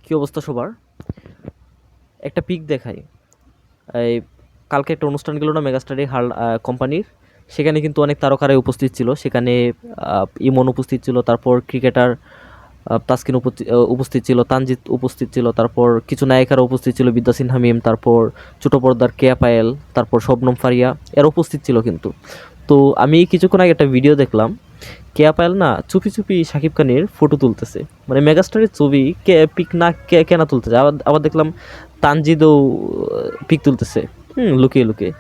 কি অবস্থা সবার? একটা পিক দেখাই। এই কালকে একটা অনুষ্ঠান গেল না মেগাস্টারের কোম্পানির, সেখানে কিন্তু অনেক তারকারাই উপস্থিত ছিল। সেখানে ইমন উপস্থিত ছিল, তারপর ক্রিকেটার তাসকিন উপস্থিত ছিল, তানজিৎ উপস্থিত ছিল, তারপর কিছু নায়িকারা উপস্থিত ছিল, বিদ্যা সিনহা মিম, তারপর ছোট পর্দার কেয়া পায়েল, তারপর শবনম ফারিয়া এরা উপস্থিত ছিল কিন্তু। তো আমি কিছুক্ষণ আগে একটা ভিডিও দেখলাম, কেয়া পায়েল না চুপি চুপি শাকিব খানের ফটো তুলতেছে, মানে মেগাস্টারের ছবি কে পিক না কেনা তুলতেছে। আবার আবার দেখলাম তানজিদও পিক তুলতেছে, লুকিয়ে লুকিয়ে।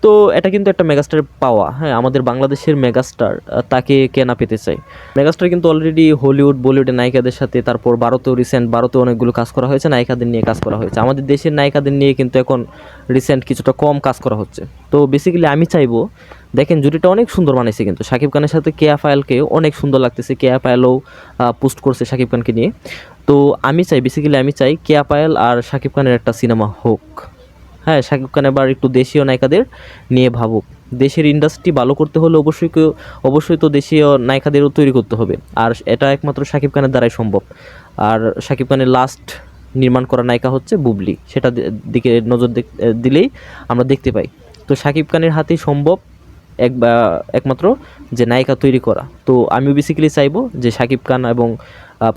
তো এটা কিন্তু একটা মেগাস্টারের পাওয়া। হ্যাঁ, আমাদের বাংলাদেশের মেগাস্টার, তাকে কে না পেতে চাই। মেগাস্টার কিন্তু অলরেডি হলিউড বলিউডের নায়িকাদের সাথে, তারপর ভারতেও অনেকগুলো কাজ করা হয়েছে, নায়িকাদের নিয়ে কাজ করা হয়েছে। আমাদের দেশের নায়িকাদের নিয়ে কিন্তু এখন রিসেন্ট কিছুটা কম কাজ করা হচ্ছে। তো বেসিক্যালি আমি চাইবো, দেখেন জুটিটা অনেক সুন্দর বানাইছে কিন্তু শাকিব খানের সাথে কেয়া পায়েলকে অনেক সুন্দর লাগতেছে। কেয়া পায়েলও পোস্ট করছে শাকিব খানকে নিয়ে। তো আমি চাই কেয়া পায়েল আর শাকিব খানের একটা সিনেমা হোক। হ্যাঁ, শাকিব খান এবার একটু দেশীয় নায়িকাদের নিয়ে ভাবুক। দেশের ইন্ডাস্ট্রি ভালো করতে হলে অবশ্যই তো দেশীয় নায়িকাদেরও তৈরি করতে হবে। আর এটা একমাত্র শাকিব খানের দ্বারাই সম্ভব। আর শাকিব খানের লাস্ট নির্মাণ করা নায়িকা হচ্ছে বুবলি, সেটা দিকে নজর দিলেই আমরা দেখতে পাই। তো শাকিব খানের হাতেই সম্ভব একমাত্র যে নায়িকা তৈরি করা। তো আমিও বেসিক্যালি চাইবো যে শাকিব খান এবং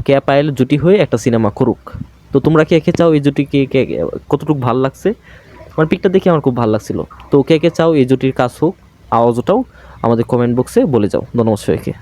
কেয়া পায়েল জুটি হয়ে একটা সিনেমা করুক। তো তোমরা কে চাও এই জুটিকে, কতটুকু ভালো লাগছে? আমার পিকটা দেখে আমার খুব ভালো লাগছিল। তো কে চাও এই জুটির কাজ হোক, আওয়াজ ওঠাও, আমাদের কমেন্ট বক্সে বলে যাও। ধন্যবাদ সবাইকে।